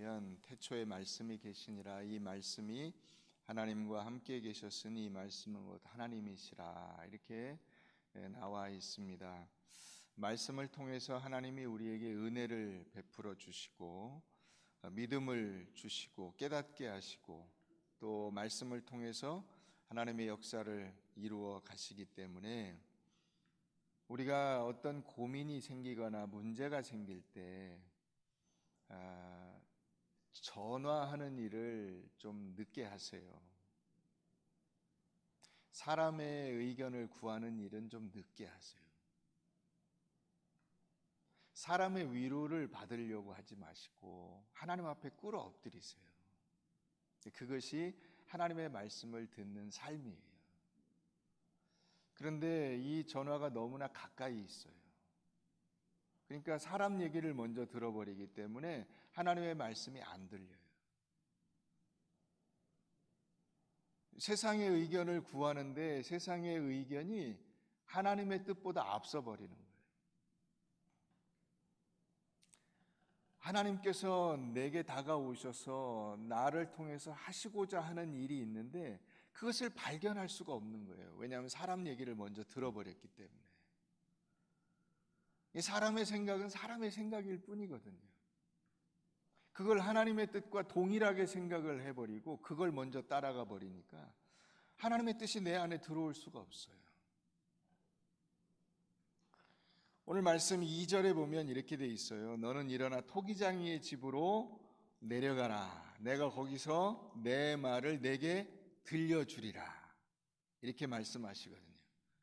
보면 태초에 말씀이 계시니라, 이 말씀이 하나님과 함께 계셨으니 이 말씀은 곧 하나님이시라, 이렇게 나와 있습니다. 말씀을 통해서 하나님이 우리에게 은혜를 베풀어 주시고 믿음을 주시고 깨닫게 하시고 또 말씀을 통해서 하나님의 역사를 이루어 가시기 때문에 우리가 어떤 고민이 생기거나 문제가 생길 때 전화하는 일을 좀 늦게 하세요. 사람의 의견을 구하는 일은 좀 늦게 하세요. 사람의 위로를 받으려고 하지 마시고 하나님 앞에 꿇어 엎드리세요. 그것이 하나님의 말씀을 듣는 삶이에요. 그런데 이 전화가 너무나 가까이 있어요. 그러니까 사람 얘기를 먼저 들어버리기 때문에 하나님의 말씀이 안 들려요. 세상의 의견을 구하는데 세상의 의견이 하나님의 뜻보다 앞서 버리는 거예요. 하나님께서 내게 다가오셔서 나를 통해서 하시고자 하는 일이 있는데 그것을 발견할 수가 없는 거예요. 왜냐하면 사람 얘기를 먼저 들어버렸기 때문에. 사람의 생각은 사람의 생각일 뿐이거든요. 그걸 하나님의 뜻과 동일하게 생각을 해버리고 그걸 먼저 따라가 버리니까 하나님의 뜻이 내 안에 들어올 수가 없어요. 오늘 말씀 2절에 보면 이렇게 돼 있어요. 너는 일어나 토기장이의 집으로 내려가라. 내가 거기서 내 말을 내게 들려주리라. 이렇게 말씀하시거든요.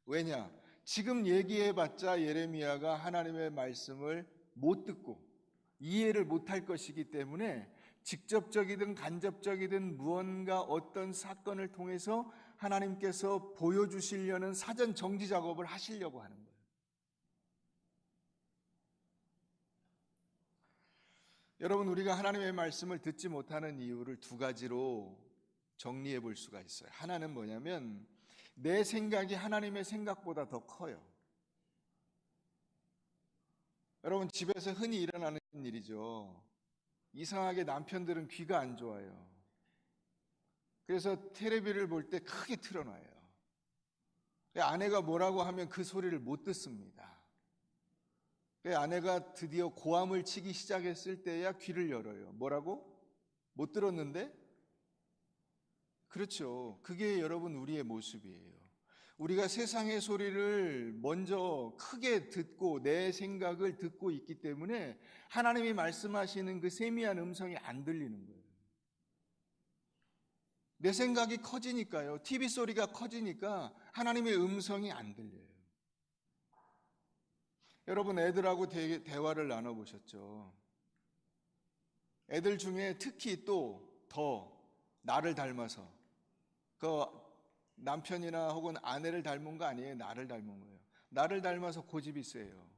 왜냐? 지금 얘기해봤자 예레미야가 하나님의 말씀을 못 듣고 이해를 못할 것이기 때문에 직접적이든 간접적이든 무언가 어떤 사건을 통해서 하나님께서 보여주시려는 사전 정지 작업을 하시려고 하는 거예요. 여러분, 우리가 하나님의 말씀을 듣지 못하는 이유를 두 가지로 정리해 볼 수가 있어요. 하나는 뭐냐면 내 생각이 하나님의 생각보다 더 커요. 여러분, 집에서 흔히 일어나는 일이죠. 이상하게 남편들은 귀가 안 좋아요. 그래서 텔레비를 볼 때 크게 틀어놔요. 아내가 뭐라고 하면 그 소리를 못 듣습니다. 아내가 드디어 고함을 치기 시작했을 때야 귀를 열어요. 뭐라고? 못 들었는데? 그렇죠. 그게 여러분 우리의 모습이에요. 우리가 세상의 소리를 먼저 크게 듣고 내 생각을 듣고 있기 때문에 하나님이 말씀하시는 그 세미한 음성이 안 들리는 거예요. 내 생각이 커지니까요. TV 소리가 커지니까 하나님의 음성이 안 들려요. 여러분, 애들하고 대화를 나눠보셨죠? 애들 중에 특히 또 더 나를 닮아서 그 남편이나 혹은 아내를 닮은 거 아니에요. 나를 닮은 거예요. 나를 닮아서 고집이 세요.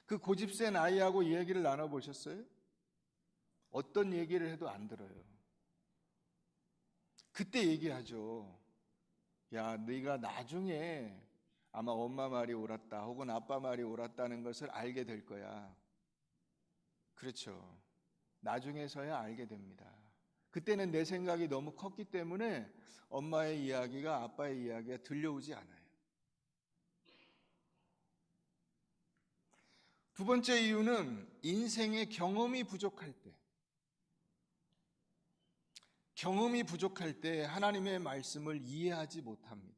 그 고집 센 아이하고 이야기를 나눠보셨어요? 어떤 얘기를 해도 안 들어요. 그때 얘기하죠. 야, 네가 나중에 아마 엄마 말이 옳았다 혹은 아빠 말이 옳았다는 것을 알게 될 거야. 그렇죠. 나중에서야 알게 됩니다. 그때는 내 생각이 너무 컸기 때문에 엄마의 이야기가 아빠의 이야기가 들려오지 않아요. 두 번째 이유는 인생의 경험이 부족할 때 하나님의 말씀을 이해하지 못합니다.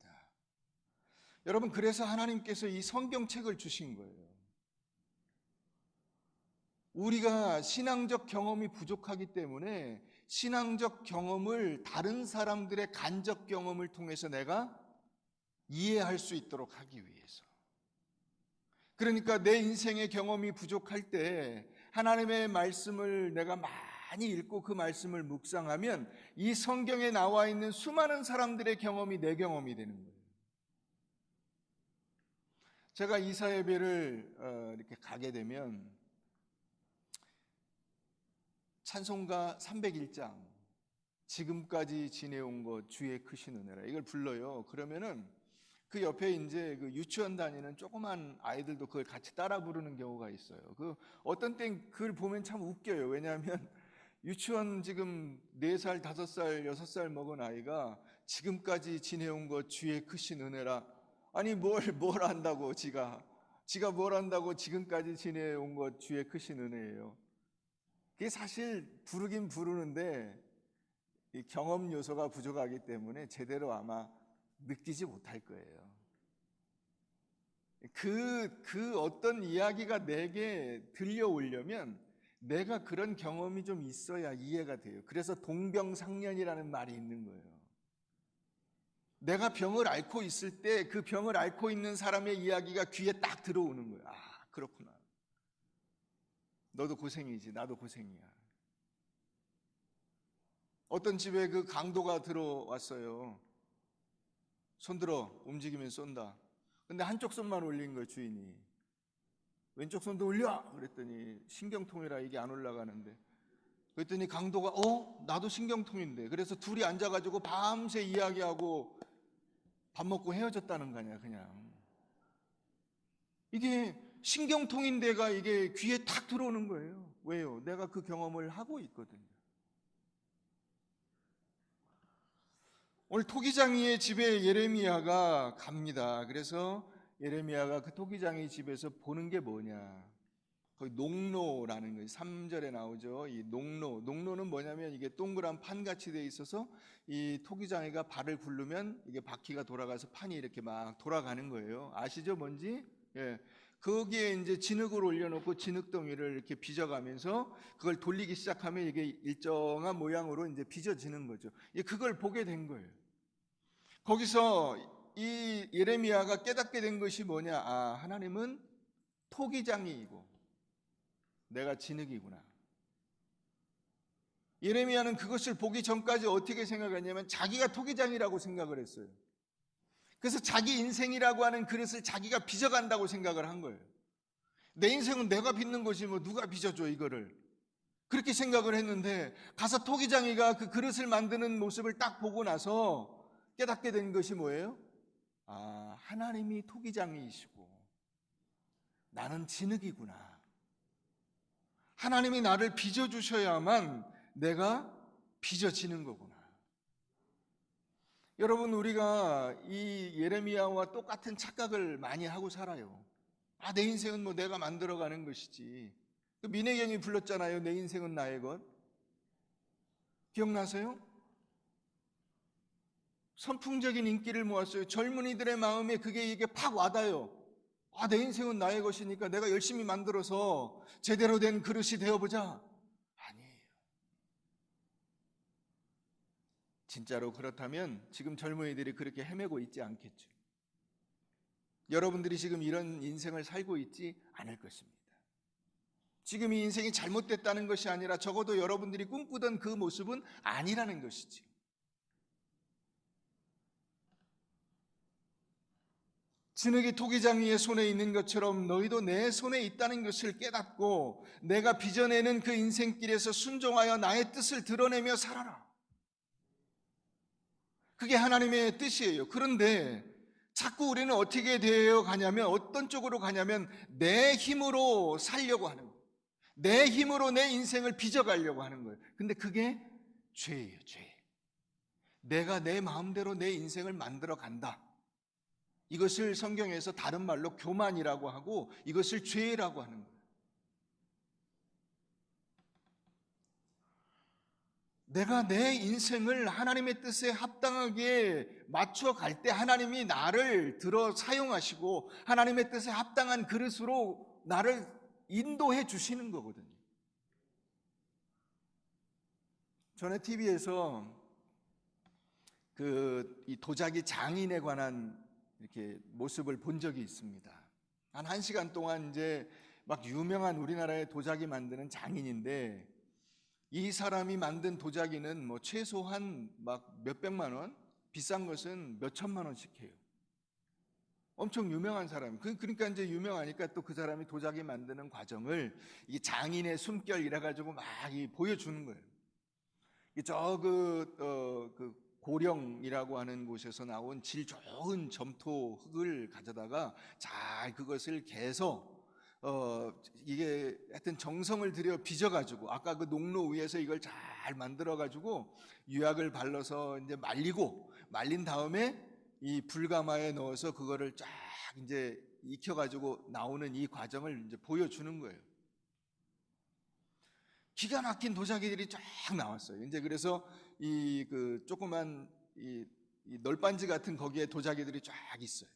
여러분, 그래서 하나님께서 이 성경책을 주신 거예요. 우리가 신앙적 경험이 부족하기 때문에 신앙적 경험을 다른 사람들의 간접 경험을 통해서 내가 이해할 수 있도록 하기 위해서. 그러니까 내 인생의 경험이 부족할 때 하나님의 말씀을 내가 많이 읽고 그 말씀을 묵상하면 이 성경에 나와 있는 수많은 사람들의 경험이 내 경험이 되는 거예요. 제가 이사 예배를 이렇게 가게 되면 찬송가 301장 지금까지 지내온 것 주의 크신 은혜라 이걸 불러요. 그러면은 그 옆에 이제 그 유치원 다니는 조그만 아이들도 그걸 같이 따라 부르는 경우가 있어요. 그 어떤 땐 그걸 보면 참 웃겨요. 왜냐하면 유치원 지금 4살, 5살, 6살 먹은 아이가 지금까지 지내온 것 주의 크신 은혜라. 아니 뭘 한다고 지가 뭘 한다고 지금까지 지내온 것 주의 크신 은혜예요. 그게 사실 부르긴 부르는데 이 경험 요소가 부족하기 때문에 제대로 아마 느끼지 못할 거예요. 그 어떤 이야기가 내게 들려오려면 내가 그런 경험이 좀 있어야 이해가 돼요. 그래서 동병상련이라는 말이 있는 거예요. 내가 병을 앓고 있을 때 그 병을 앓고 있는 사람의 이야기가 귀에 딱 들어오는 거예요. 아, 그렇구나. 너도 고생이지, 나도 고생이야. 어떤 집에 그 강도가 들어왔어요. 손들어, 움직이면 쏜다. 근데 한쪽 손만 올린 거예요, 주인이. 왼쪽 손도 올려! 그랬더니 신경통이라 이게 안 올라가는데. 그랬더니 강도가 나도 신경통인데. 그래서 둘이 앉아가지고 밤새 이야기하고 밥 먹고 헤어졌다는 거냐, 그냥. 이게 신경통인데가 이게 귀에 탁 들어오는 거예요. 왜요? 내가 그 경험을 하고 있거든요. 오늘 토기장이의 집에 예레미야가 갑니다. 그래서 예레미야가 그 토기장이 집에서 보는 게 뭐냐? 거기 농로라는 거예요. 3절에 나오죠. 이 농로는 뭐냐면 이게 동그란 판같이 돼 있어서 이 토기장이가 발을 굴르면 이게 바퀴가 돌아가서 판이 이렇게 막 돌아가는 거예요. 아시죠? 뭔지? 예. 거기에 이제 진흙을 올려놓고 진흙덩이를 이렇게 빚어가면서 그걸 돌리기 시작하면 이게 일정한 모양으로 이제 빚어지는 거죠. 그걸 보게 된 거예요. 거기서 이 예레미야가 깨닫게 된 것이 뭐냐? 아, 하나님은 토기장이이고 내가 진흙이구나. 예레미야는 그것을 보기 전까지 어떻게 생각했냐면 자기가 토기장이라고 생각을 했어요. 그래서 자기 인생이라고 하는 그릇을 자기가 빚어간다고 생각을 한 거예요. 내 인생은 내가 빚는 것이 뭐 누가 빚어줘 이거를. 그렇게 생각을 했는데 가서 토기장이가 그 그릇을 만드는 모습을 딱 보고 나서 깨닫게 된 것이 뭐예요? 아, 하나님이 토기장이시고 나는 진흙이구나. 하나님이 나를 빚어주셔야만 내가 빚어지는 거구나. 여러분, 우리가 이 예레미야와 똑같은 착각을 많이 하고 살아요. 아, 내 인생은 뭐 내가 만들어가는 것이지. 민혜경이 불렀잖아요. 내 인생은 나의 것. 기억나세요? 선풍적인 인기를 모았어요. 젊은이들의 마음에 이게 팍 와닿아요. 아, 내 인생은 나의 것이니까 내가 열심히 만들어서 제대로 된 그릇이 되어보자. 아니에요. 진짜로 그렇다면 지금 젊은이들이 그렇게 헤매고 있지 않겠죠. 여러분들이 지금 이런 인생을 살고 있지 않을 것입니다. 지금 이 인생이 잘못됐다는 것이 아니라 적어도 여러분들이 꿈꾸던 그 모습은 아니라는 것이지. 진흙이 토기장이의 손에 있는 것처럼 너희도 내 손에 있다는 것을 깨닫고 내가 빚어내는 그 인생길에서 순종하여 나의 뜻을 드러내며 살아라. 그게 하나님의 뜻이에요. 그런데 자꾸 우리는 어떻게 되어 가냐면 어떤 쪽으로 가냐면 내 힘으로 살려고 하는 거예요. 내 힘으로 내 인생을 빚어가려고 하는 거예요. 근데 그게 죄예요, 죄. 내가 내 마음대로 내 인생을 만들어 간다. 이것을 성경에서 다른 말로 교만이라고 하고 이것을 죄라고 하는 거예요. 내가 내 인생을 하나님의 뜻에 합당하게 맞춰 갈 때 하나님이 나를 들어 사용하시고 하나님의 뜻에 합당한 그릇으로 나를 인도해 주시는 거거든요. 전에 TV에서 이 도자기 장인에 관한 이렇게 모습을 본 적이 있습니다. 한 1시간 동안 이제 막 유명한 우리나라의 도자기 만드는 장인인데 이 사람이 만든 도자기는 뭐 최소한 막 몇백만 원, 비싼 것은 몇천만 원씩 해요. 엄청 유명한 사람. 그러니까 이제 유명하니까 또 그 사람이 도자기 만드는 과정을 이 장인의 숨결 이래 가지고 막 보여주는 거예요. 고령이라고 하는 곳에서 나온 질 좋은 점토 흙을 가져다가 잘 그것을 개서 이게 하여튼 정성을 들여 빚어가지고 아까 그 농로 위에서 이걸 잘 만들어가지고 유약을 발라서 이제 말린 다음에 이 불가마에 넣어서 그거를 쫙 이제 익혀가지고 나오는 이 과정을 이제 보여주는 거예요. 기가 막힌 도자기들이 쫙 나왔어요. 이제 그래서 이 그 조그만 이 널빤지 같은 거기에 도자기들이 쫙 있어요.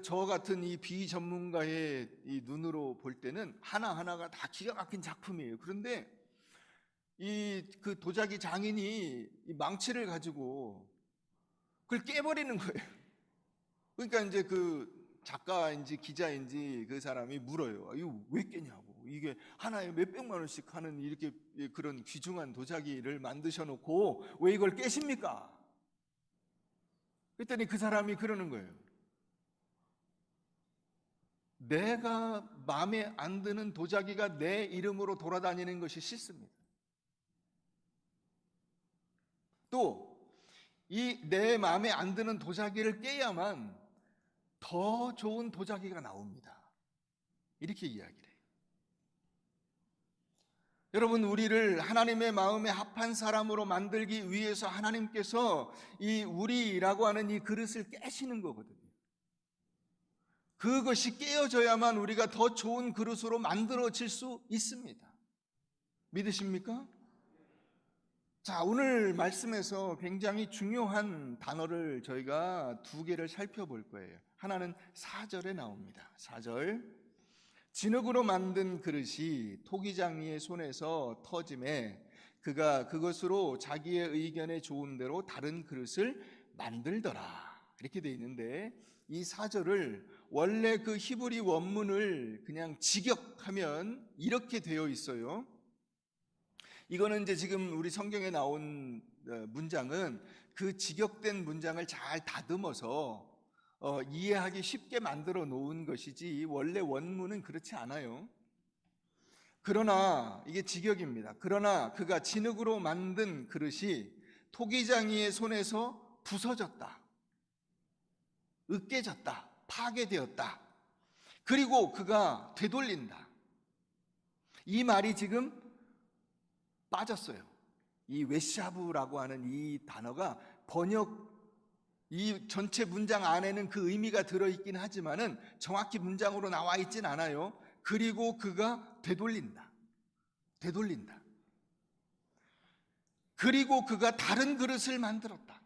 저 같은 이 비전문가의 이 눈으로 볼 때는 하나하나가 다 기가 막힌 작품이에요. 그런데 이 그 도자기 장인이 이 망치를 가지고 그걸 깨버리는 거예요. 그러니까 이제 그 작가인지 기자인지 그 사람이 물어요. 이거 왜 깨냐고. 이게 하나에 몇백만 원씩 하는 이렇게 그런 귀중한 도자기를 만드셔 놓고 왜 이걸 깨십니까? 그랬더니 그 사람이 그러는 거예요. 내가 마음에 안 드는 도자기가 내 이름으로 돌아다니는 것이 싫습니다. 또 이 내 마음에 안 드는 도자기를 깨야만 더 좋은 도자기가 나옵니다. 이렇게 이야기를 해요. 여러분, 우리를 하나님의 마음에 합한 사람으로 만들기 위해서 하나님께서 이 우리라고 하는 이 그릇을 깨시는 거거든요. 그것이 깨어져야만 우리가 더 좋은 그릇으로 만들어질 수 있습니다. 믿으십니까? 자, 오늘 말씀에서 굉장히 중요한 단어를 저희가 두 개를 살펴볼 거예요. 하나는 4절에 나옵니다. 4절. 진흙으로 만든 그릇이 토기장이의 손에서 터짐에 그가 그것으로 자기의 의견에 좋은 대로 다른 그릇을 만들더라. 이렇게 되어 있는데 이 4절을 원래 그 히브리 원문을 그냥 직역하면 이렇게 되어 있어요. 이거는 이제 지금 우리 성경에 나온 문장은 그 직역된 문장을 잘 다듬어서 이해하기 쉽게 만들어 놓은 것이지 원래 원문은 그렇지 않아요. 그러나 이게 직역입니다. 그러나 그가 진흙으로 만든 그릇이 토기장이의 손에서 부서졌다, 으깨졌다, 파괴되었다. 그리고 그가 되돌린다. 이 말이 지금 빠졌어요. 이 웨샤브라고 하는 이 단어가 이 전체 문장 안에는 그 의미가 들어있긴 하지만은 정확히 문장으로 나와 있진 않아요. 그리고 그가 되돌린다. 그리고 그가 다른 그릇을 만들었다.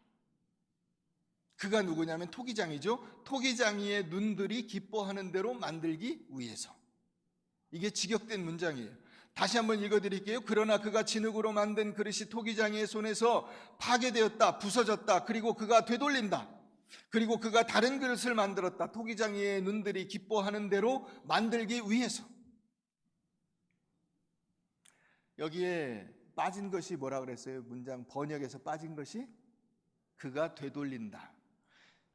그가 누구냐면 토기장이죠. 토기장이의 눈들이 기뻐하는 대로 만들기 위해서. 이게 직역된 문장이에요. 다시 한번 읽어드릴게요. 그러나 그가 진흙으로 만든 그릇이 토기장이의 손에서 파괴되었다, 부서졌다. 그리고 그가 되돌린다. 그리고 그가 다른 그릇을 만들었다. 토기장이의 눈들이 기뻐하는 대로 만들기 위해서. 여기에 빠진 것이 뭐라 그랬어요? 문장 번역에서 빠진 것이 그가 되돌린다.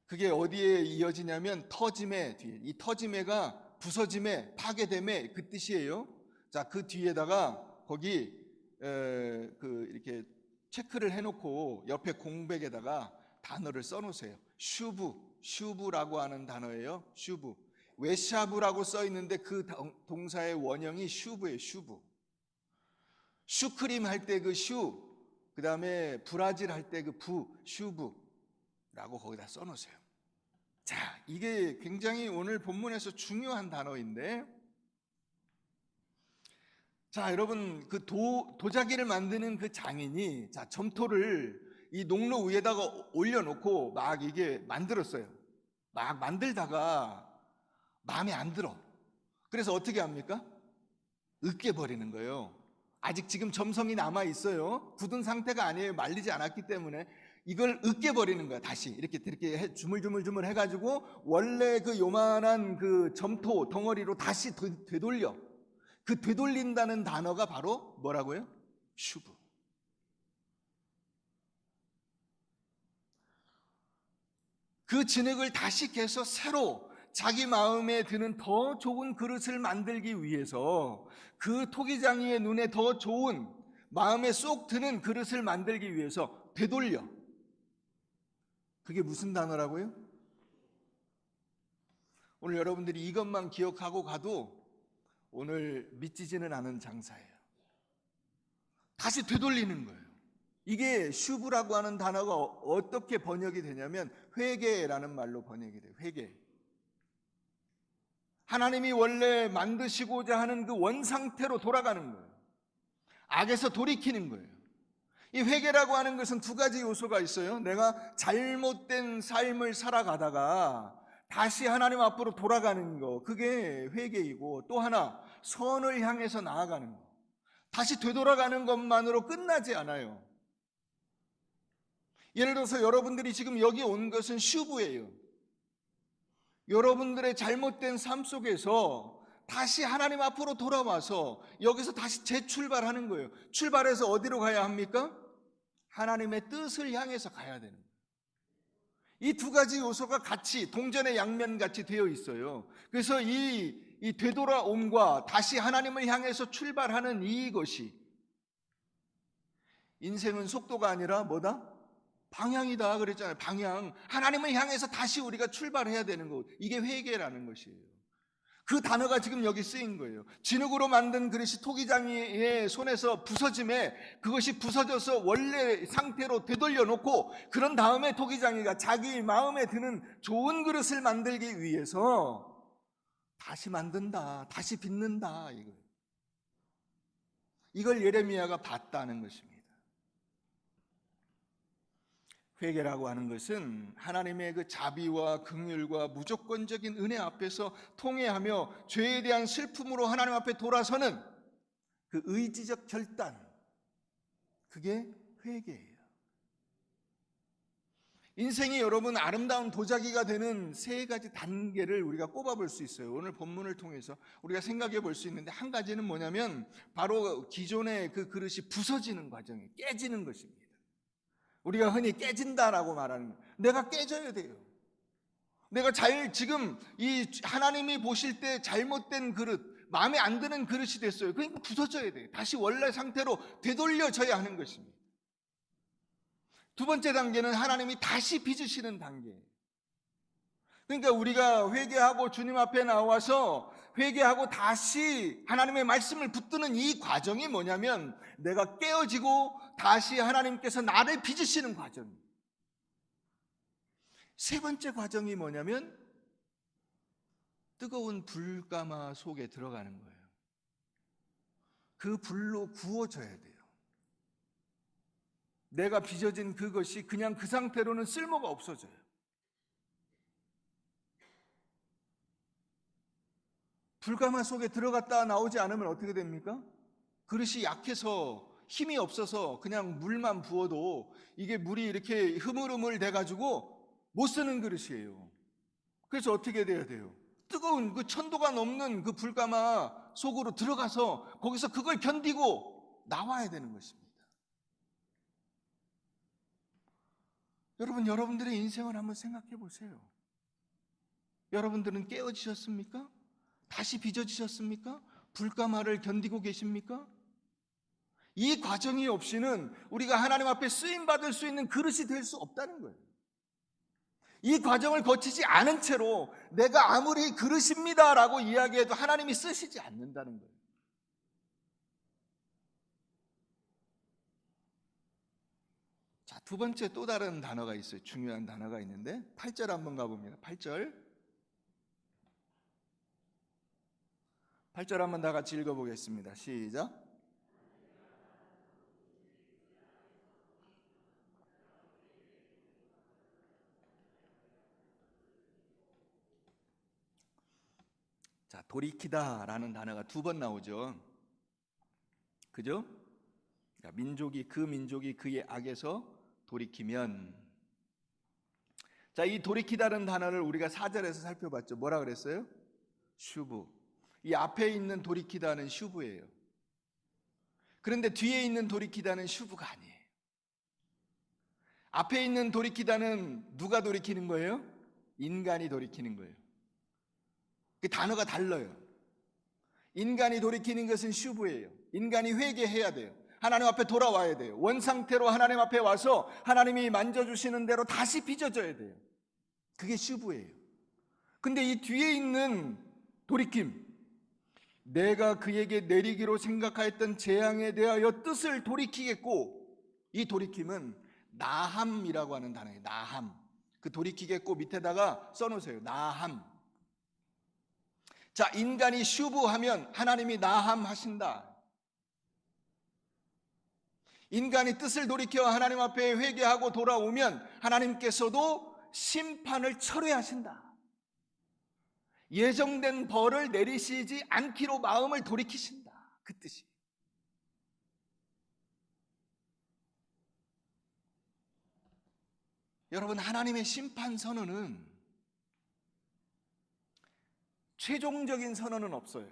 그게 어디에 이어지냐면 터짐의 뒤에. 이 터짐에가 부서짐에, 파괴됨에 그 뜻이에요. 자, 그 뒤에다가 거기 이렇게 체크를 해놓고 옆에 공백에다가 단어를 써놓으세요. 슈브라고 하는 단어예요. 슈브. 웨샤브라고 써 있는데 그 동사의 원형이 슈브예요. 슈브. 슈크림 할 때 그 슈, 그 다음에 브라질 할 때 그 슈브라고 거기다 써놓으세요. 자, 이게 굉장히 오늘 본문에서 중요한 단어인데, 자, 여러분, 그 도자기를 만드는 그 장인이, 자, 점토를 이 농로 위에다가 올려놓고 막 이게 만들었어요. 막 만들다가 마음에 안 들어. 그래서 어떻게 합니까? 으깨버리는 거예요. 아직 지금 점성이 남아 있어요. 굳은 상태가 아니에요. 말리지 않았기 때문에. 이걸 으깨버리는 거야. 다시 이렇게 주물주물 해가지고 원래 그 요만한 그 점토 덩어리로 다시 되돌려. 그 되돌린다는 단어가 바로 뭐라고요? 슈브. 그 진흙을 다시 깨서 새로 자기 마음에 드는 더 좋은 그릇을 만들기 위해서 그 토기장이의 눈에 더 좋은 마음에 쏙 드는 그릇을 만들기 위해서 되돌려. 그게 무슨 단어라고요? 오늘 여러분들이 이것만 기억하고 가도 오늘 믿지지는 않은 장사예요. 다시 되돌리는 거예요. 이게 슈브라고 하는 단어가 어떻게 번역이 되냐면 회개라는 말로 번역이 돼요. 회개. 하나님이 원래 만드시고자 하는 그 원상태로 돌아가는 거예요. 악에서 돌이키는 거예요. 이 회개라고 하는 것은 두 가지 요소가 있어요. 내가 잘못된 삶을 살아가다가 다시 하나님 앞으로 돌아가는 거, 그게 회개이고, 또 하나 선을 향해서 나아가는 거, 다시 되돌아가는 것만으로 끝나지 않아요. 예를 들어서 여러분들이 지금 여기 온 것은 슈브예요. 여러분들의 잘못된 삶 속에서 다시 하나님 앞으로 돌아와서 여기서 다시 재출발하는 거예요. 출발해서 어디로 가야 합니까? 하나님의 뜻을 향해서 가야 되는 거예요. 이 두 가지 요소가 같이 동전의 양면 같이 되어 있어요. 그래서 이 되돌아옴과 다시 하나님을 향해서 출발하는 이것이, 인생은 속도가 아니라 뭐다? 방향이다 그랬잖아요. 방향. 하나님을 향해서 다시 우리가 출발해야 되는 것. 이게 회개라는 것이에요. 그 단어가 지금 여기 쓰인 거예요. 진흙으로 만든 그릇이 토기장이의 손에서 부서짐에 그것이 부서져서 원래 상태로 되돌려 놓고, 그런 다음에 토기장이가 자기 마음에 드는 좋은 그릇을 만들기 위해서 다시 만든다, 다시 빚는다, 이걸 예레미야가 봤다는 것입니다. 회개라고 하는 것은 하나님의 그 자비와 긍휼과 무조건적인 은혜 앞에서 통회하며 죄에 대한 슬픔으로 하나님 앞에 돌아서는 그 의지적 결단, 그게 회개예요. 인생이 여러분 아름다운 도자기가 되는 세 가지 단계를 우리가 꼽아볼 수 있어요. 오늘 본문을 통해서 우리가 생각해 볼 수 있는데, 한 가지는 뭐냐면 바로 기존의 그 그릇이 부서지는 과정이에요. 깨지는 것입니다. 우리가 흔히 깨진다라고 말하는 거예요. 내가 깨져야 돼요. 내가 지금 이 하나님이 보실 때 잘못된 그릇, 마음에 안 드는 그릇이 됐어요. 그러니까 부서져야 돼요. 다시 원래 상태로 되돌려져야 하는 것입니다. 두 번째 단계는 하나님이 다시 빚으시는 단계예요. 그러니까 우리가 회개하고 주님 앞에 나와서 회개하고 다시 하나님의 말씀을 붙드는 이 과정이 뭐냐면, 내가 깨어지고 다시 하나님께서 나를 빚으시는 과정이에요. 세 번째 과정이 뭐냐면 뜨거운 불가마 속에 들어가는 거예요. 그 불로 구워져야 돼요. 내가 빚어진 그것이 그냥 그 상태로는 쓸모가 없어져요. 불가마 속에 들어갔다 나오지 않으면 어떻게 됩니까? 그릇이 약해서 힘이 없어서 그냥 물만 부어도 이게 물이 이렇게 흐물흐물 돼가지고 못 쓰는 그릇이에요. 그래서 어떻게 돼야 돼요? 뜨거운 그 1000도가 넘는 그 불가마 속으로 들어가서 거기서 그걸 견디고 나와야 되는 것입니다. 여러분, 여러분들의 인생을 한번 생각해 보세요. 여러분들은 깨어지셨습니까? 다시 빚어지셨습니까? 불가마를 견디고 계십니까? 이 과정이 없이는 우리가 하나님 앞에 쓰임받을 수 있는 그릇이 될 수 없다는 거예요. 이 과정을 거치지 않은 채로 내가 아무리 그릇입니다라고 이야기해도 하나님이 쓰시지 않는다는 거예요. 자, 두 번째 또 다른 단어가 있어요. 중요한 단어가 있는데 8절 한번 가봅니다. 8절 한번 다 같이 읽어보겠습니다. 시작. 자, 돌이키다라는 단어가 두 번 나오죠. 그죠? 그 민족이 그의 악에서 돌이키면. 자, 이 돌이키다는 단어를 우리가 4절에서 살펴봤죠. 뭐라 그랬어요? 슈브. 이 앞에 있는 돌이키다는 슈브예요. 그런데 뒤에 있는 돌이키다는 슈브가 아니에요. 앞에 있는 돌이키다는 누가 돌이키는 거예요? 인간이 돌이키는 거예요. 그 단어가 달라요. 인간이 돌이키는 것은 슈브예요. 인간이 회개해야 돼요. 하나님 앞에 돌아와야 돼요. 원상태로 하나님 앞에 와서 하나님이 만져주시는 대로 다시 빚어져야 돼요. 그게 슈브예요. 근데 이 뒤에 있는 돌이킴, 내가 그에게 내리기로 생각하였던 재앙에 대하여 뜻을 돌이키겠고, 이 돌이킴은 나함이라고 하는 단어예요. 나함. 그 돌이키겠고 밑에다가 써놓으세요. 나함. 자, 인간이 슈브하면 하나님이 나함 하신다. 인간이 뜻을 돌이켜 하나님 앞에 회개하고 돌아오면 하나님께서도 심판을 철회하신다. 예정된 벌을 내리시지 않기로 마음을 돌이키신다. 그 뜻이. 여러분, 하나님의 심판 선언은 최종적인 선언은 없어요.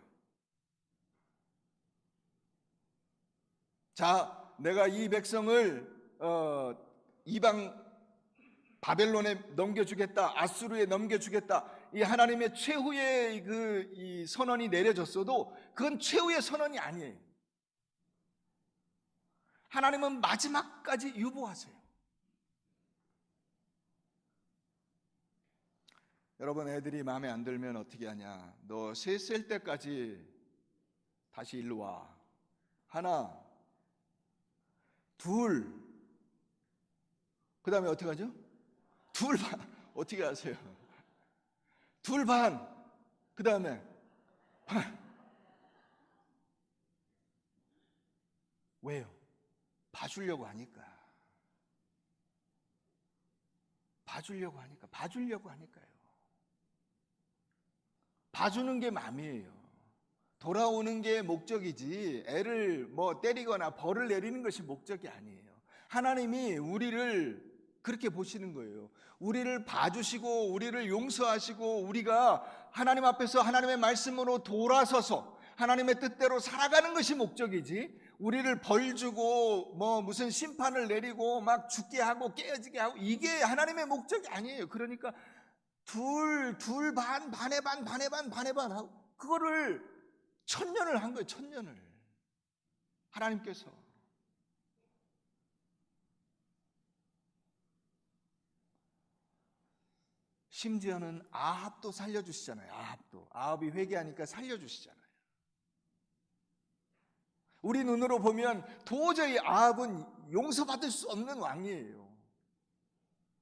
자, 내가 이 백성을 이방 바벨론에 넘겨주겠다, 아수르에 넘겨주겠다, 이 하나님의 최후의 이 선언이 내려졌어도 그건 최후의 선언이 아니에요. 하나님은 마지막까지 유보하세요. 여러분, 애들이 마음에 안 들면 어떻게 하냐? 너 셋 셀 때까지 다시 일로 와. 하나, 둘, 그 다음에 어떻게 하죠? 둘 반. 어떻게 하세요? 둘 반. 그 다음에 반. 왜요? 봐주려고 하니까. 봐주려고 하니까요. 봐주는 게 맘이에요. 돌아오는 게 목적이지 애를 뭐 때리거나 벌을 내리는 것이 목적이 아니에요. 하나님이 우리를 그렇게 보시는 거예요. 우리를 봐주시고 우리를 용서하시고 우리가 하나님 앞에서 하나님의 말씀으로 돌아서서 하나님의 뜻대로 살아가는 것이 목적이지, 우리를 벌 주고 뭐 무슨 심판을 내리고 막 죽게 하고 깨어지게 하고 이게 하나님의 목적이 아니에요. 그러니까 둘 반, 반의 반 하고 그거를 1000년을 한 거예요. 1000년을 하나님께서. 심지어는 아합도 살려주시잖아요. 아합이 회개하니까 살려주시잖아요. 우리 눈으로 보면 도저히 아합은 용서받을 수 없는 왕이에요.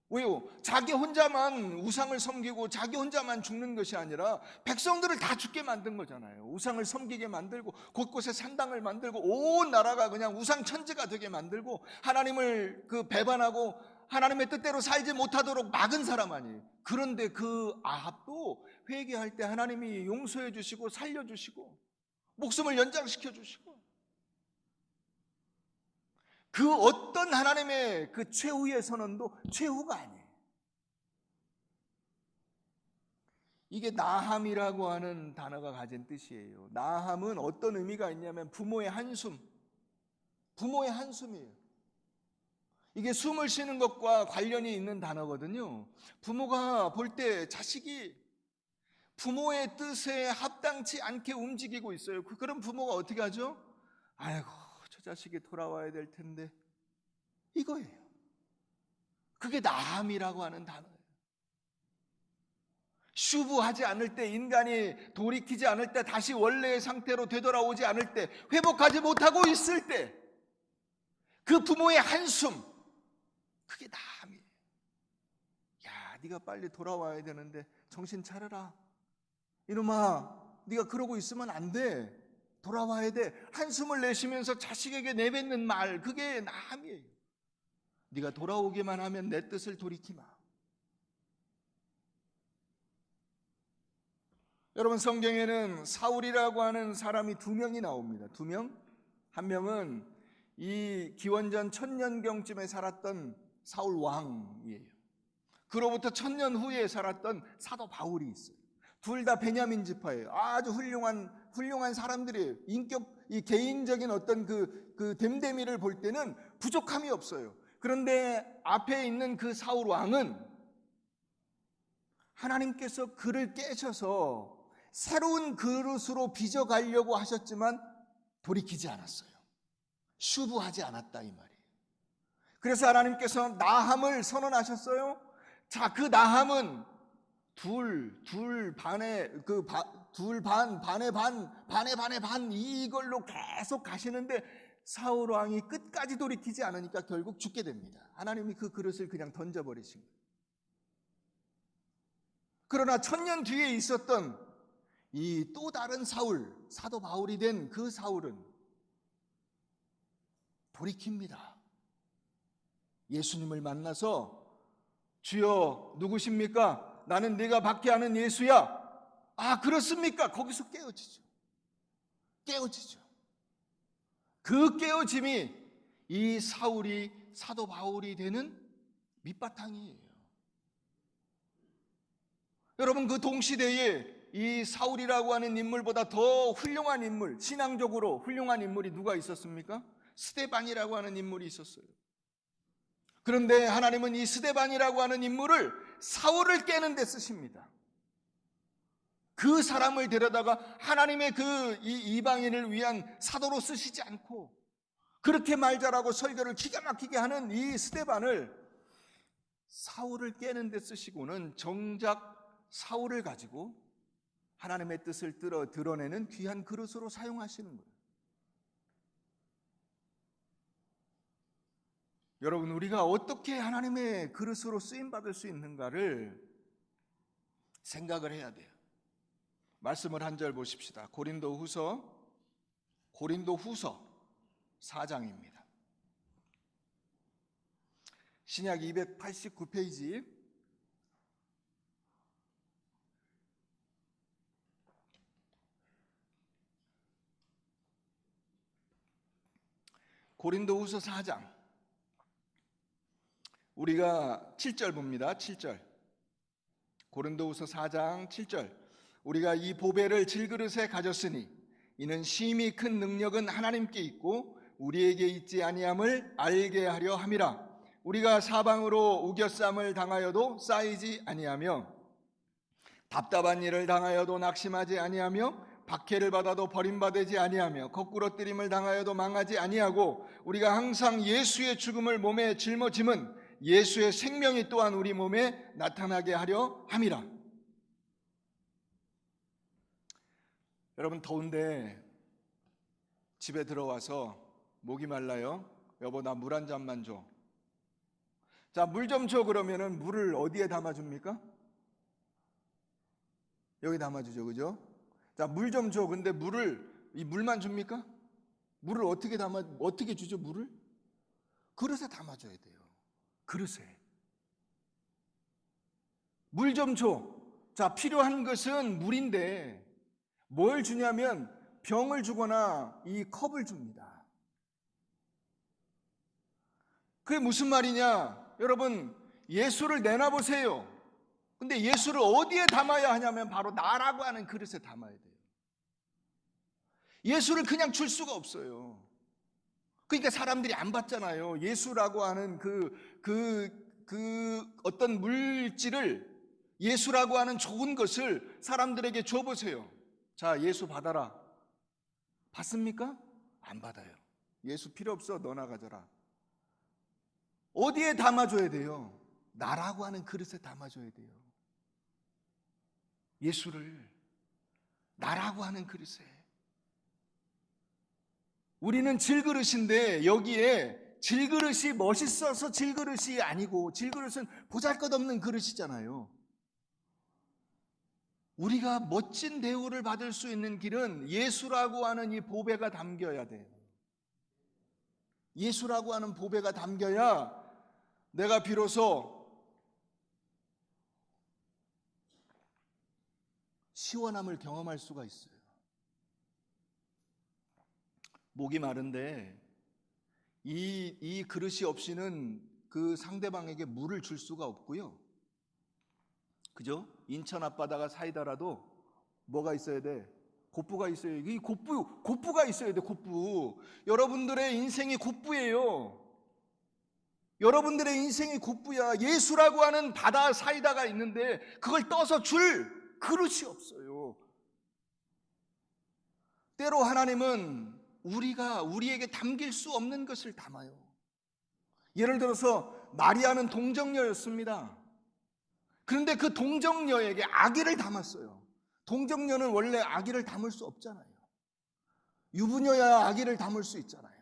왜요? 자기 혼자만 우상을 섬기고 자기 혼자만 죽는 것이 아니라 백성들을 다 죽게 만든 거잖아요. 우상을 섬기게 만들고 곳곳에 산당을 만들고 온 나라가 그냥 우상 천지가 되게 만들고 하나님을 배반하고 하나님의 뜻대로 살지 못하도록 막은 사람 아니에요. 그런데 그 아합도 회개할 때 하나님이 용서해 주시고 살려 주시고 목숨을 연장시켜 주시고, 그 어떤 하나님의 그 최후의 선언도 최후가 아니에요. 이게 나함이라고 하는 단어가 가진 뜻이에요. 나함은 어떤 의미가 있냐면 부모의 한숨이에요. 이게 숨을 쉬는 것과 관련이 있는 단어거든요. 부모가 볼 때 자식이 부모의 뜻에 합당치 않게 움직이고 있어요. 그런 부모가 어떻게 하죠? 아이고, 저 자식이 돌아와야 될 텐데, 이거예요. 그게 나함이라고 하는 단어예요. 슈브하지 않을 때, 인간이 돌이키지 않을 때, 다시 원래의 상태로 되돌아오지 않을 때, 회복하지 못하고 있을 때, 그 부모의 한숨, 그게 나함이에요. 야, 네가 빨리 돌아와야 되는데 정신 차려라. 이놈아, 네가 그러고 있으면 안 돼. 돌아와야 돼. 한숨을 내쉬면서 자식에게 내뱉는 말, 그게 나함이에요. 네가 돌아오기만 하면 내 뜻을 돌이키마. 여러분, 성경에는 사울이라고 하는 사람이 2명이 나옵니다. 2명? 한 명은 이 기원전 1000년경쯤에 살았던 사울 왕이에요. 그로부터 1000년 후에 살았던 사도 바울이 있어요. 둘 다 베냐민 지파예요. 아주 훌륭한 사람들이에요. 이 개인적인 어떤 그 됨됨이를 볼 때는 부족함이 없어요. 그런데 앞에 있는 그 사울 왕은 하나님께서 그를 깨셔서 새로운 그릇으로 빚어가려고 하셨지만 돌이키지 않았어요. 슈브하지 않았다, 이 말이에요. 그래서 하나님께서 나함을 선언하셨어요. 자, 그 나함은 둘 반에 둘 반, 반에 반, 반에 반에 반 이걸로 계속 가시는데 사울 왕이 끝까지 돌이키지 않으니까 결국 죽게 됩니다. 하나님이 그 그릇을 그냥 던져버리신 거예요. 그러나 1000년 뒤에 있었던 이 또 다른 사울, 사도 바울이 된 그 사울은 돌이킵니다. 예수님을 만나서 주여 누구십니까? 나는 네가 박해하는 예수야. 아, 그렇습니까? 거기서 깨어지죠. 그 깨어짐이 이 사울이 사도 바울이 되는 밑바탕이에요. 여러분, 그 동시대에 이 사울이라고 하는 인물보다 더 훌륭한 인물, 신앙적으로 훌륭한 인물이 누가 있었습니까? 스데반이라고 하는 인물이 있었어요. 그런데 하나님은 이 스데반이라고 하는 인물을 사울을 깨는 데 쓰십니다. 그 사람을 데려다가 하나님의 그 이방인을 위한 사도로 쓰시지 않고 그렇게 말 잘하고 설교를 기가 막히게 하는 이 스데반을 사울을 깨는 데 쓰시고는 정작 사울을 가지고 하나님의 뜻을 드러내는 귀한 그릇으로 사용하시는 거예요. 여러분, 우리가 어떻게 하나님의 그릇으로 쓰임받을 수 있는가를 생각을 해야 돼요. 말씀을 한 절 보십시다. 고린도 후서 4장입니다. 신약 289페이지 고린도 후서 4장 우리가 7절 봅니다. 7절 고린도 후서 4장 7절 우리가 이 보배를 질그릇에 가졌으니 이는 심히 큰 능력은 하나님께 있고 우리에게 있지 아니함을 알게 하려 함이라. 우리가 사방으로 우겨쌈을 당하여도 쌓이지 아니하며 답답한 일을 당하여도 낙심하지 아니하며 박해를 받아도 버림받지 아니하며 거꾸로 뜨림을 당하여도 망하지 아니하고 우리가 항상 예수의 죽음을 몸에 짊어짐은 예수의 생명이 또한 우리 몸에 나타나게 하려 함이라. 여러분, 더운데 집에 들어와서 목이 말라요. 여보, 나 물 한 잔만 줘. 자, 물 좀 줘. 그러면은 물을 어디에 담아줍니까? 여기 담아주죠, 그죠? 자, 물 좀 줘. 근데 이 물만 줍니까? 물을 어떻게 주죠, 물을? 그릇에 담아줘야 돼요. 그릇에. 물 좀 줘. 자, 필요한 것은 물인데 뭘 주냐면 병을 주거나 이 컵을 줍니다. 그게 무슨 말이냐? 여러분, 예수를 내놔보세요. 근데 예수를 어디에 담아야 하냐면 바로 나라고 하는 그릇에 담아야 돼요. 예수를 그냥 줄 수가 없어요. 그러니까 사람들이 안 받잖아요. 예수라고 하는 어떤 물질을, 예수라고 하는 좋은 것을 사람들에게 줘보세요. 자, 예수 받아라. 받습니까? 안 받아요. 예수 필요 없어. 너나 가져라. 어디에 담아줘야 돼요? 나라고 하는 그릇에 담아줘야 돼요. 예수를 나라고 하는 그릇에. 우리는 질그릇인데 여기에 질그릇이 멋있어서 질그릇이 아니고 질그릇은 보잘것없는 그릇이잖아요. 우리가 멋진 대우를 받을 수 있는 길은 예수라고 하는 이 보배가 담겨야 돼요. 예수라고 하는 보배가 담겨야 내가 비로소 시원함을 경험할 수가 있어요. 목이 마른데 이 그릇이 없이는 그 상대방에게 물을 줄 수가 없고요. 그죠? 인천 앞바다가 사이다라도 뭐가 있어야 돼? 곶부가 있어요. 이 곶부가 있어야 돼. 곶부. 여러분들의 인생이 곶부예요. 여러분들의 인생이 곶부야. 예수라고 하는 바다 사이다가 있는데 그걸 떠서 줄 그릇이 없어요. 때로 하나님은 우리에게 담길 수 없는 것을 담아요. 예를 들어서 마리아는 동정녀였습니다. 그런데 그 동정녀에게 아기를 담았어요. 동정녀는 원래 아기를 담을 수 없잖아요. 유부녀야 아기를 담을 수 있잖아요.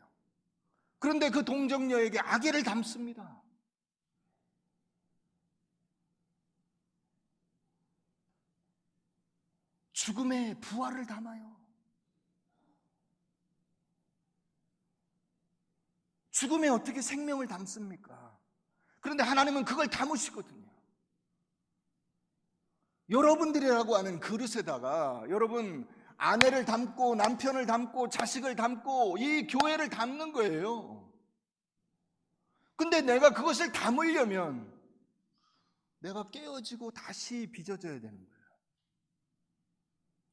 그런데 그 동정녀에게 아기를 담습니다. 죽음의 부활을 담아요. 죽음에 어떻게 생명을 담습니까? 그런데 하나님은 그걸 담으시거든요. 여러분들이라고 하는 그릇에다가 여러분 아내를 담고 남편을 담고 자식을 담고 이 교회를 담는 거예요. 근데 내가 그것을 담으려면 내가 깨어지고 다시 빚어져야 되는 거예요.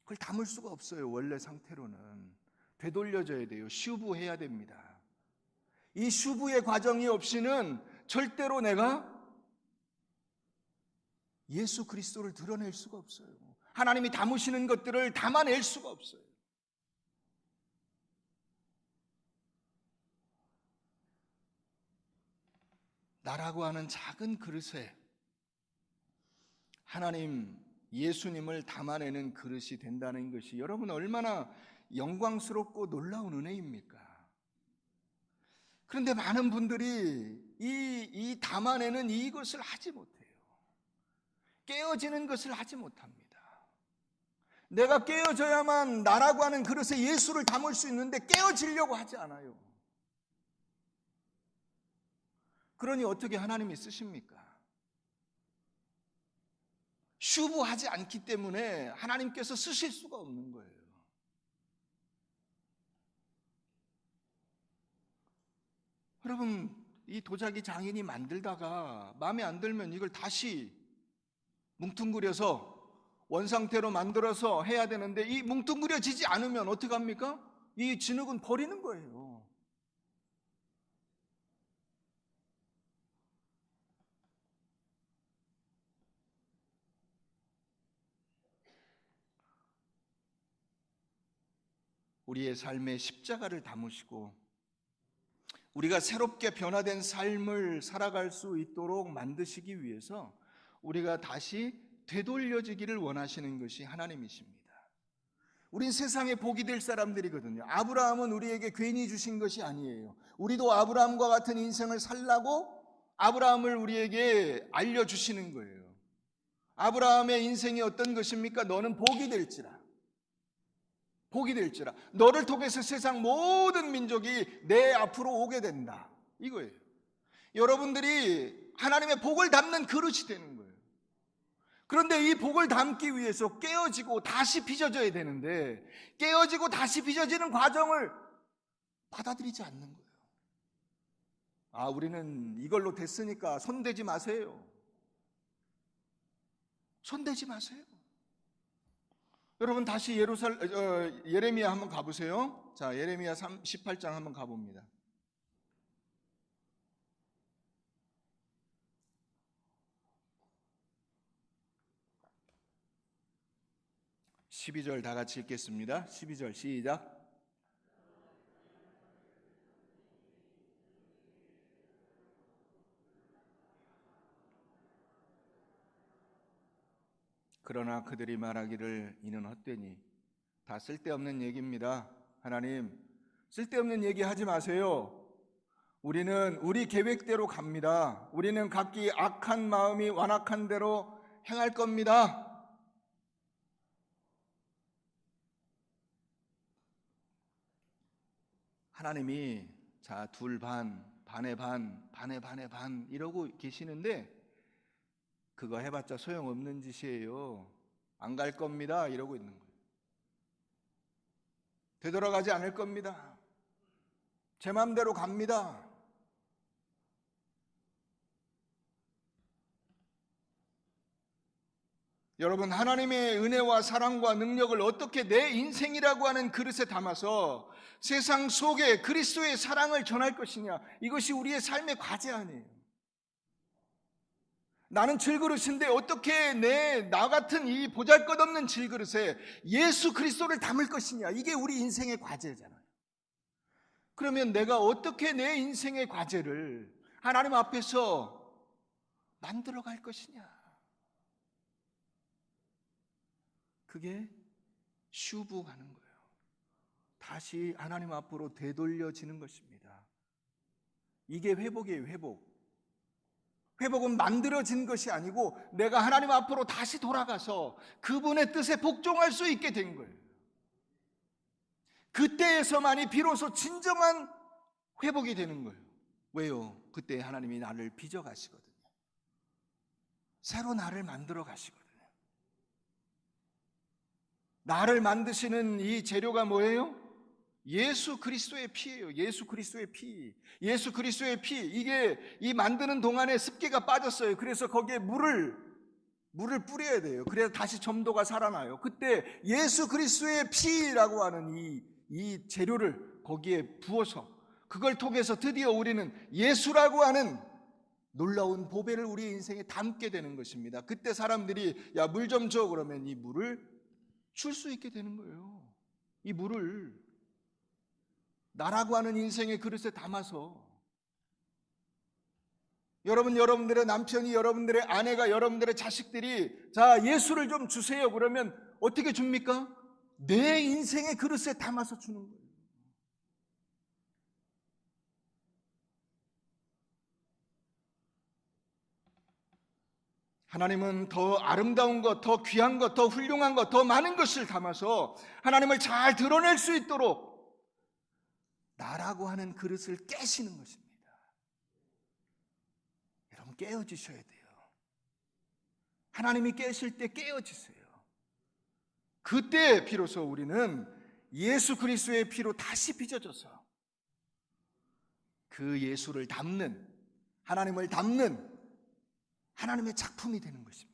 그걸 담을 수가 없어요. 원래 상태로는 되돌려져야 돼요. 슈브해야 됩니다. 이 슈브의 과정이 없이는 절대로 내가 예수 그리스도를 드러낼 수가 없어요. 하나님이 담으시는 것들을 담아낼 수가 없어요. 나라고 하는 작은 그릇에 하나님, 예수님을 담아내는 그릇이 된다는 것이 여러분 얼마나 영광스럽고 놀라운 은혜입니까? 그런데 많은 분들이 이 담아내는 이것을 하지 못해요. 깨어지는 것을 하지 못합니다. 내가 깨어져야만 나라고 하는 그릇에 예수를 담을 수 있는데 깨어지려고 하지 않아요. 그러니 어떻게 하나님이 쓰십니까? 슈브하지 않기 때문에 하나님께서 쓰실 수가 없는 거예요. 여러분, 이 도자기 장인이 만들다가 마음에 안 들면 이걸 다시 뭉뚱그려서 원상태로 만들어서 해야 되는데 이 뭉뚱그려지지 않으면 어떻게 합니까? 이 진흙은 버리는 거예요. 우리의 삶에 십자가를 담으시고 우리가 새롭게 변화된 삶을 살아갈 수 있도록 만드시기 위해서 우리가 다시 되돌려지기를 원하시는 것이 하나님이십니다. 우린 세상에 복이 될 사람들이거든요. 아브라함은 우리에게 괜히 주신 것이 아니에요. 우리도 아브라함과 같은 인생을 살라고 아브라함을 우리에게 알려주시는 거예요. 아브라함의 인생이 어떤 것입니까? 너는 복이 될지라. 복이 될지라. 너를 통해서 세상 모든 민족이 내 앞으로 오게 된다. 이거예요. 여러분들이 하나님의 복을 담는 그릇이 되는 거예요. 그런데 이 복을 담기 위해서 깨어지고 다시 빚어져야 되는데 깨어지고 다시 빚어지는 과정을 받아들이지 않는 거예요. 아, 우리는 이걸로 됐으니까 손대지 마세요. 손대지 마세요. 여러분 다시 예레미야 한번 가보세요. 자, 예레미야 18장 한번 가봅니다. 12절 다 같이 읽겠습니다. 12절 시작. 그러나 그들이 말하기를 이는 헛되니. 다 쓸데없는 얘기입니다. 하나님, 쓸데없는 얘기 하지 마세요. 우리는 우리 계획대로 갑니다. 우리는 각기 악한 마음이 완악한 대로 행할 겁니다. 하나님이 자, 둘 반, 반의 반, 반의 반의 반 이러고 계시는데 그거 해봤자 소용없는 짓이에요. 안 갈 겁니다. 이러고 있는 거예요. 되돌아가지 않을 겁니다. 제 마음대로 갑니다. 여러분, 하나님의 은혜와 사랑과 능력을 어떻게 내 인생이라고 하는 그릇에 담아서 세상 속에 그리스도의 사랑을 전할 것이냐, 이것이 우리의 삶의 과제 아니에요. 나는 질그릇인데 어떻게 나 같은 이 보잘것없는 질그릇에 예수 그리스도를 담을 것이냐, 이게 우리 인생의 과제잖아요. 그러면 내가 어떻게 내 인생의 과제를 하나님 앞에서 만들어갈 것이냐, 그게 슈브하는 거예요. 다시 하나님 앞으로 되돌려지는 것입니다. 이게 회복이에요, 회복. 회복은 만들어진 것이 아니고 내가 하나님 앞으로 다시 돌아가서 그분의 뜻에 복종할 수 있게 된 거예요. 그때에서만이 비로소 진정한 회복이 되는 거예요. 왜요? 그때 하나님이 나를 빚어 가시거든요. 새로 나를 만들어 가시거든요. 나를 만드시는 이 재료가 뭐예요? 예수 그리스도의 피예요. 예수 그리스도의 피. 예수 그리스도의 피. 이게 이 만드는 동안에 습기가 빠졌어요. 그래서 거기에 물을 뿌려야 돼요. 그래야 다시 점도가 살아나요. 그때 예수 그리스도의 피라고 하는 이 재료를 거기에 부어서 그걸 통해서 드디어 우리는 예수라고 하는 놀라운 보배를 우리 인생에 담게 되는 것입니다. 그때 사람들이 야, 물 좀 줘 그러면 이 물을 줄 수 있게 되는 거예요. 이 물을 나라고 하는 인생의 그릇에 담아서 여러분들의 남편이, 여러분들의 아내가, 여러분들의 자식들이 자, 예수를 좀 주세요 그러면 어떻게 줍니까? 내 인생의 그릇에 담아서 주는 거예요. 하나님은 더 아름다운 것, 더 귀한 것, 더 훌륭한 것, 더 많은 것을 담아서 하나님을 잘 드러낼 수 있도록 나라고 하는 그릇을 깨시는 것입니다. 여러분 깨어지셔야 돼요. 하나님이 깨실 때 깨어지세요. 그때 비로소 우리는 예수 그리스도의 피로 다시 빚어져서 그 예수를 담는, 하나님을 담는 하나님의 작품이 되는 것입니다.